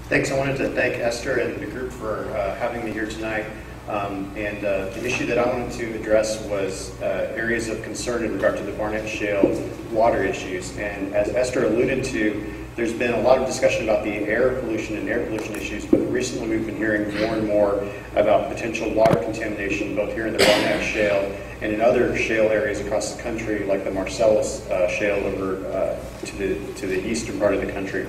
Thanks. I wanted to thank Esther and the group for having me here tonight. The issue that I wanted to address was areas of concern in regard to the Barnett Shale water issues. And as Esther alluded to, there's been a lot of discussion about the air pollution and air pollution issues, but recently we've been hearing more and more about potential water contamination, both here in the Barnett Shale and in other shale areas across the country, like the Marcellus Shale over to the eastern part of the country.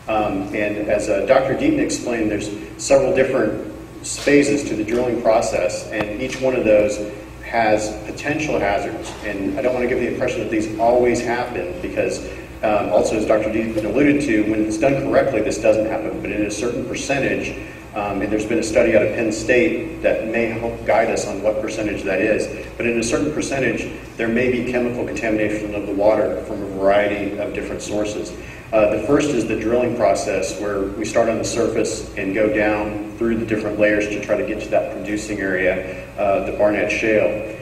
And as Dr. Deaton explained, there's several different phases to the drilling process, and each one of those has potential hazards. And I don't want to give the impression that these always happen, because also, as Dr. Deaton alluded to, when it's done correctly, this doesn't happen, but in a certain percentage, and there's been a study out of Penn State that may help guide us on what percentage that is, but in a certain percentage, there may be chemical contamination of the water from a variety of different sources. The first is the drilling process, where we start on the surface and go down through the different layers to try to get to that producing area, the Barnett Shale.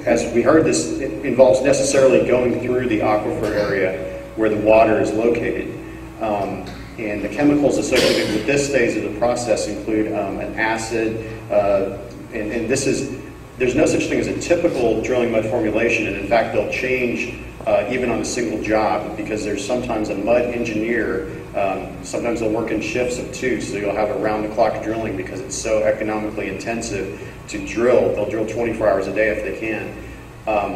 As we heard, this involves necessarily going through the aquifer area where the water is located. And the chemicals associated with this phase of the process include an acid, and there's no such thing as a typical drilling mud formulation, and in fact they'll change even on a single job, because there's sometimes a mud engineer, sometimes they'll work in shifts of 2, so you'll have around-the-clock drilling because it's so economically intensive to drill. They'll drill 24 hours a day if they can.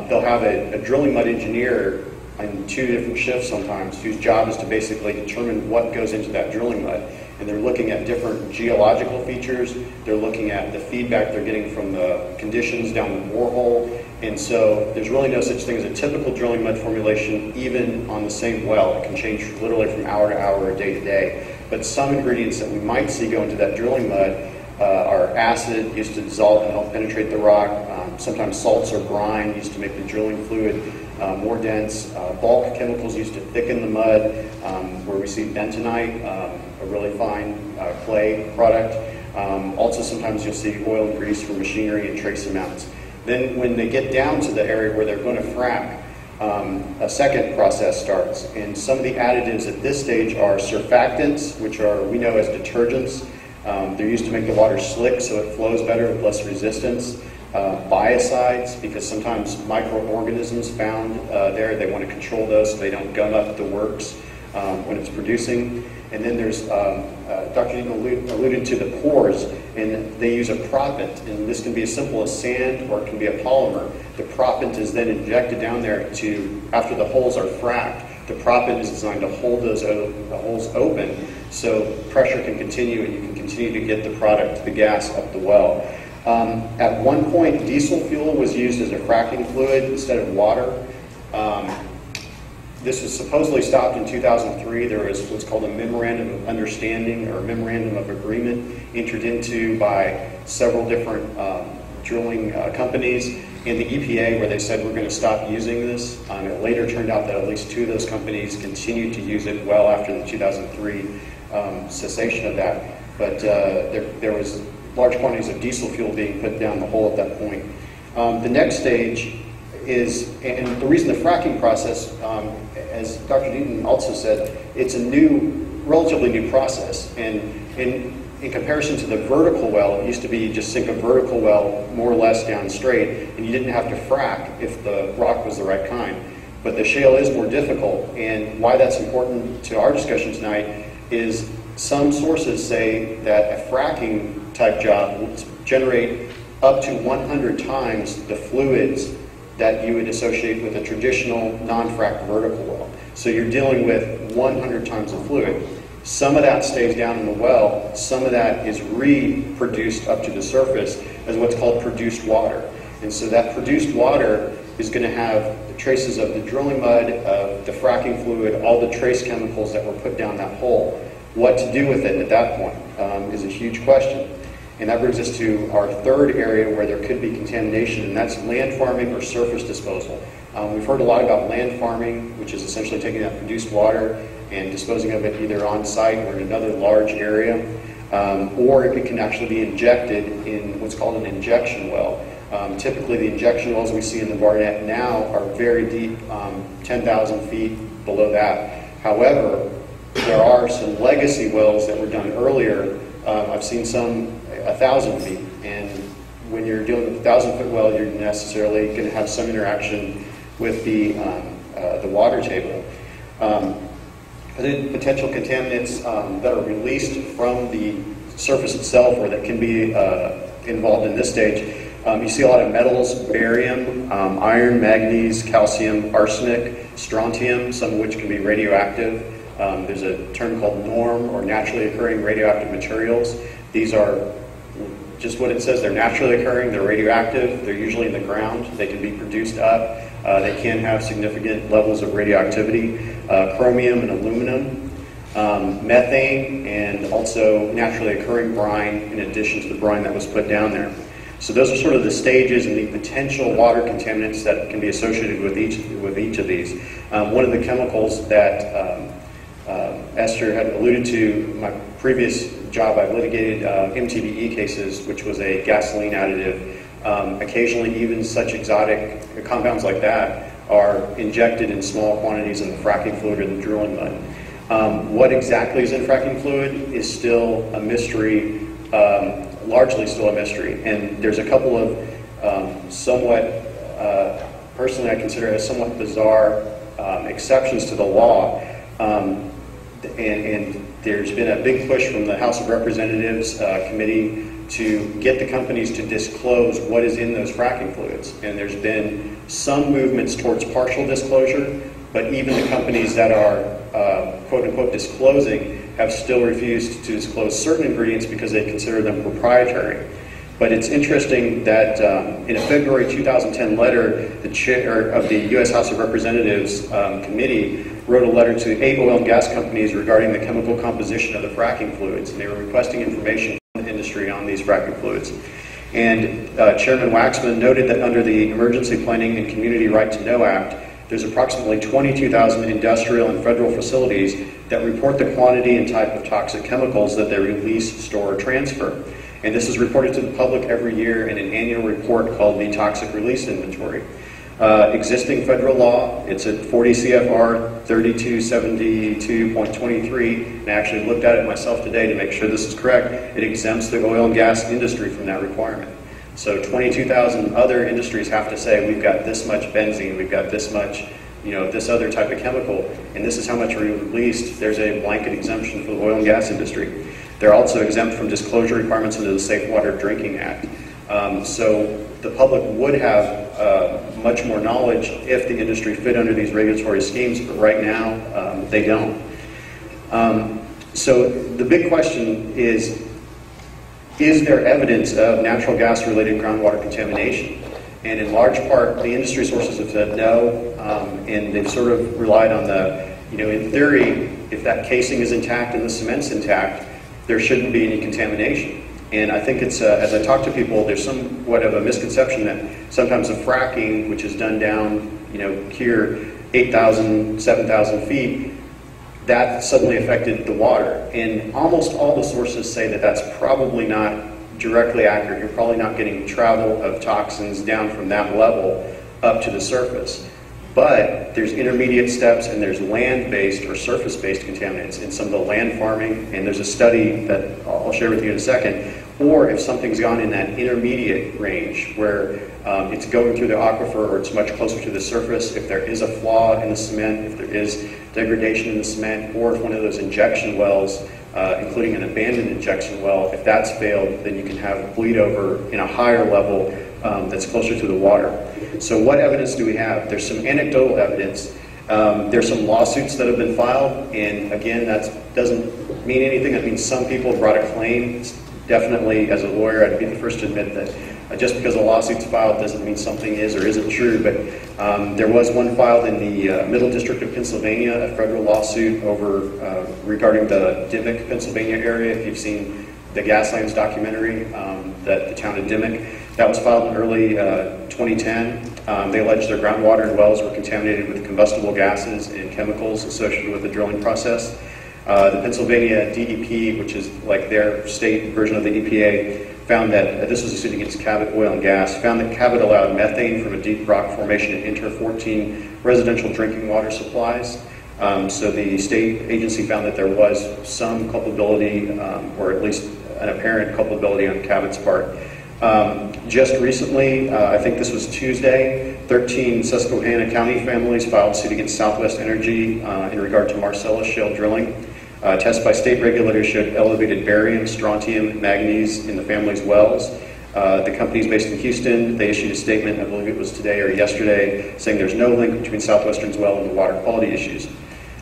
They'll have a drilling mud engineer in 2 different shifts sometimes, whose job is to basically determine what goes into that drilling mud. And they're looking at different geological features, they're looking at the feedback they're getting from the conditions down the borehole, and so there's really no such thing as a typical drilling mud formulation, even on the same well. It can change literally from hour to hour or day to day. But some ingredients that we might see go into that drilling mud are acid, used to dissolve and help penetrate the rock, sometimes salts or brine used to make the drilling fluid more dense, bulk chemicals used to thicken the mud, where we see bentonite, a really fine clay product. Also sometimes you'll see oil and grease for machinery and trace amounts. Then when they get down to the area where they're going to frack, a second process starts. And some of the additives at this stage are surfactants, which we know as detergents. They're used to make the water slick so it flows better with less resistance. Biocides, because sometimes microorganisms found there, they want to control those so they don't gum up the works when it's producing. And then there's, Dr. Deaton alluded to the pores, and they use a proppant, and this can be as simple as sand or it can be a polymer. The proppant is then injected down there after the holes are fracked. The proppant is designed to hold those holes open so pressure can continue and you can continue to get the product, the gas, up the well. At one point, diesel fuel was used as a fracking fluid instead of water. This was supposedly stopped in 2003. There was what's called a memorandum of understanding or memorandum of agreement entered into by several different drilling companies and the EPA, where they said we're going to stop using this. It later turned out that at least 2 of those companies continued to use it well after the 2003 cessation of that. But there was large quantities of diesel fuel being put down the hole at that point. The next stage is, and the reason the fracking process, as Dr. Deaton also said, it's a relatively new process. And in comparison to the vertical well, it used to be you just sink a vertical well more or less down straight, and you didn't have to frack if the rock was the right kind. But the shale is more difficult, and why that's important to our discussion tonight is some sources say that a fracking type job will generate up to 100 times the fluids that you would associate with a traditional non-fracked vertical well. So you're dealing with 100 times the fluid. Some of that stays down in the well, some of that is reproduced up to the surface as what's called produced water. And so that produced water is going to have traces of the drilling mud, of the fracking fluid, all the trace chemicals that were put down that hole. What to do with it at that point is a huge question. And that brings us to our third area where there could be contamination, and that's land farming or surface disposal. We've heard a lot about land farming, which is essentially taking that produced water and disposing of it either on site or in another large area, or it can actually be injected in what's called an injection well. Typically the injection wells we see in the Barnett now are very deep, 10,000 feet below that. However, there are some legacy wells that were done earlier. I've seen some 1,000 feet, and when you're dealing with a 1,000-foot well, you're necessarily going to have some interaction with the water table. Potential contaminants that are released from the surface itself, or that can be involved in this stage. You see a lot of metals, barium, iron, manganese, calcium, arsenic, strontium, some of which can be radioactive. There's a term called NORM, or naturally occurring radioactive materials. These are just what it says. They're naturally occurring, they're radioactive, they're usually in the ground, they can be produced up, they can have significant levels of radioactivity, chromium and aluminum, methane, and also naturally occurring brine in addition to the brine that was put down there. So those are sort of the stages and the potential water contaminants that can be associated with each of these. One of the chemicals that Esther had alluded to, my previous job, I've litigated MTBE cases, which was a gasoline additive. Occasionally, even such exotic compounds like that are injected in small quantities in the fracking fluid or the drilling mud. What exactly is in fracking fluid is still a mystery, largely still a mystery. And there's a couple of personally I consider as somewhat bizarre exceptions to the law. And there's been a big push from the House of Representatives committee to get the companies to disclose what is in those fracking fluids. And there's been some movements towards partial disclosure, but even the companies that are quote-unquote disclosing have still refused to disclose certain ingredients because they consider them proprietary. But it's interesting that in a February 2010 letter, the chair of the U.S. House of Representatives committee wrote a letter to 8 oil and gas companies regarding the chemical composition of the fracking fluids, and they were requesting information from the industry on these fracking fluids. And Chairman Waxman noted that under the Emergency Planning and Community Right to Know Act, there's approximately 22,000 industrial and federal facilities that report the quantity and type of toxic chemicals that they release, store, or transfer. And this is reported to the public every year in an annual report called the Toxic Release Inventory. Existing federal law, it's at 40 CFR 3272.23, and I actually looked at it myself today to make sure this is correct. It exempts the oil and gas industry from that requirement. So 22,000 other industries have to say, we've got this much benzene, we've got this much, this other type of chemical, and this is how much we released. There's a blanket exemption for the oil and gas industry. They're also exempt from disclosure requirements under the Safe Water Drinking Act. So the public would have much more knowledge if the industry fit under these regulatory schemes, but right now they don't. So the big question is there evidence of natural gas related groundwater contamination? And in large part, the industry sources have said no, and they've sort of relied on the, in theory, if that casing is intact and the cement's intact, there shouldn't be any contamination. And I think it's, as I talk to people, there's somewhat of a misconception that sometimes the fracking, which is done down, here 8,000, 7,000 feet, that suddenly affected the water. And almost all the sources say that that's probably not directly accurate. You're probably not getting travel of toxins down from that level up to the surface. But there's intermediate steps, and there's land-based or surface-based contaminants in some of the land farming, and there's a study that I'll share with you in a second. Or if something's gone in that intermediate range where it's going through the aquifer or it's much closer to the surface, if there is a flaw in the cement, if there is degradation in the cement, or if one of those injection wells, including an abandoned injection well, if that's failed, then you can have bleed over in a higher level that's closer to the water. So what evidence do we have? There's some anecdotal evidence. There's some lawsuits that have been filed, and again, that doesn't mean anything. That means some people brought a claim. Definitely, as a lawyer, I'd be the first to admit that just because a lawsuit's filed doesn't mean something is or isn't true, but there was one filed in the Middle District of Pennsylvania, a federal lawsuit over regarding the Dimock, Pennsylvania area. If you've seen the Gaslands documentary, that the town of Dimock, that was filed in early 2010. They alleged their groundwater and wells were contaminated with combustible gases and chemicals associated with the drilling process. The Pennsylvania DEP, which is like their state version of the EPA, found that, this was a suit against Cabot Oil and Gas, found that Cabot allowed methane from a deep rock formation to enter 14 residential drinking water supplies. So the state agency found that there was some culpability, or at least an apparent culpability on Cabot's part. Just recently, I think this was Tuesday, 13 Susquehanna County families filed suit against Southwest Energy in regard to Marcellus shale drilling. Tests by state regulators showed elevated barium, strontium, manganese in the family's wells. The company is based in Houston. They issued a statement, I believe it was today or yesterday, saying there's no link between Southwestern's well and the water quality issues.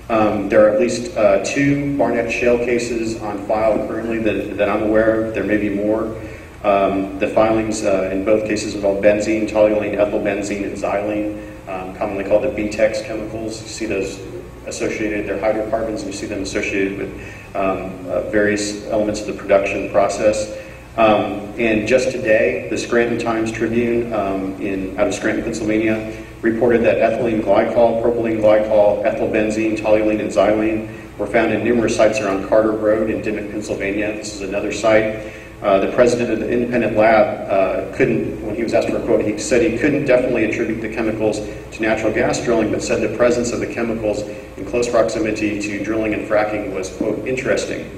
There are at least 2 Barnett shale cases on file currently that I'm aware of. There may be more. The filings in both cases involve benzene, toluene, ethylbenzene, and xylene, commonly called the BTEX chemicals. You see those associated, they're hydrocarbons, and you see them associated with various elements of the production process. And just today, the Scranton Times-Tribune out of Scranton, Pennsylvania, reported that ethylene glycol, propylene glycol, ethylbenzene, toluene, and xylene were found in numerous sites around Carter Road in Dimmitt, Pennsylvania. This is another site. The president of the independent lab when he was asked for a quote, he said he couldn't definitely attribute the chemicals to natural gas drilling, but said the presence of the chemicals in close proximity to drilling and fracking was, quote, interesting.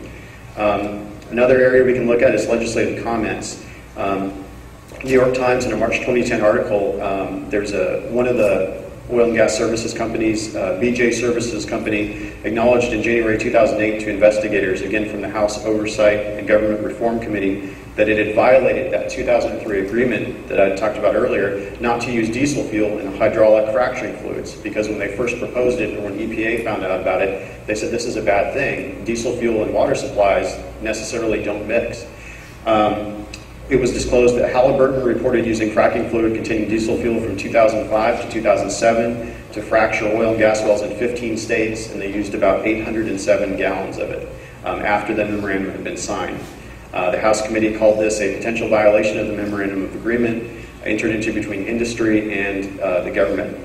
Another area we can look at is legislative comments. New York Times, in a March 2010 article, there's one of the oil and gas services companies, BJ Services Company, acknowledged in January 2008 to investigators, again from the House Oversight and Government Reform Committee, that it had violated that 2003 agreement that I talked about earlier, not to use diesel fuel in hydraulic fracturing fluids, because when they first proposed it, or when EPA found out about it, they said this is a bad thing. Diesel fuel and water supplies necessarily don't mix. It was disclosed that Halliburton reported using fracking fluid containing diesel fuel from 2005 to 2007 to fracture oil and gas wells in 15 states, and they used about 807 gallons of it after the memorandum had been signed. The House committee called this a potential violation of the memorandum of agreement entered into between industry and the government.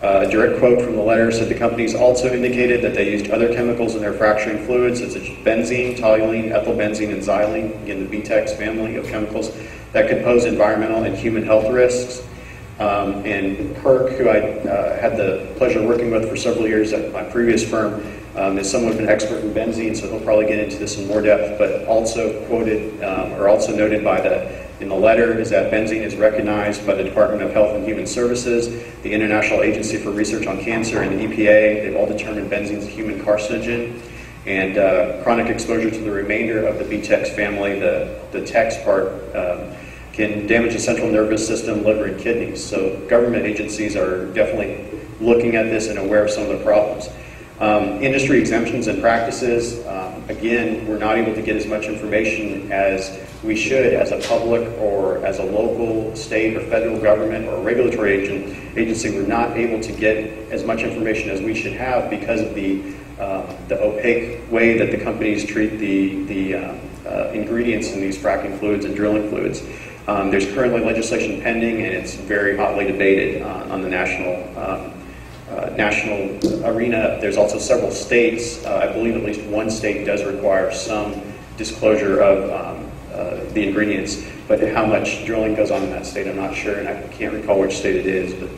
A direct quote from the letter said the companies also indicated that they used other chemicals in their fracturing fluids, such as benzene, toluene, ethylbenzene, and xylene, again the BTEX family of chemicals, that could pose environmental and human health risks. And Kirk, who I had the pleasure of working with for several years at my previous firm, is somewhat of an expert in benzene, so he'll probably get into this in more depth, but also quoted, or also noted in the letter, is that benzene is recognized by the Department of Health and Human Services, the International Agency for Research on Cancer, and the EPA. They've all determined benzene is a human carcinogen, and chronic exposure to the remainder of the BTEX family, the TEX part, can damage the central nervous system, liver, and kidneys. So government agencies are definitely looking at this and aware of some of the problems. Industry exemptions and practices, again, we're not able to get as much information as we should as a public or as a local, state, or federal government or regulatory agency. We're not able to get as much information as we should have because of the opaque way that the companies treat the ingredients in these fracking fluids and drilling fluids. There's currently legislation pending, and it's very hotly debated on the national arena. There's also several states, I believe at least one state does require some disclosure of the ingredients, but how much drilling goes on in that state I'm not sure, and I can't recall which state it is. But,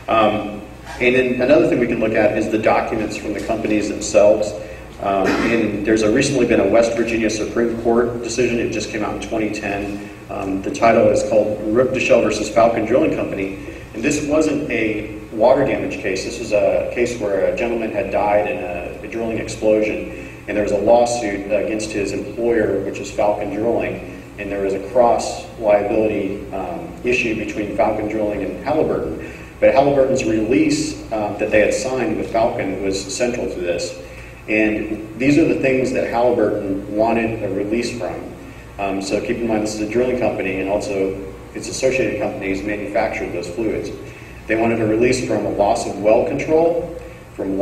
and then another thing we can look at is the documents from the companies themselves. And there's recently been a West Virginia Supreme Court decision. It just came out in 2010. The title is called Rook DeShell versus Falcon Drilling Company. And this wasn't a water damage case. This was a case where a gentleman had died in a drilling explosion, and there was a lawsuit against his employer, which is Falcon Drilling, and there was a cross-liability issue between Falcon Drilling and Halliburton. But Halliburton's release that they had signed with Falcon was central to this. And these are the things that Halliburton wanted a release from. So keep in mind, this is a drilling company, and also its associated companies manufactured those fluids. They wanted a release from a loss of well control, from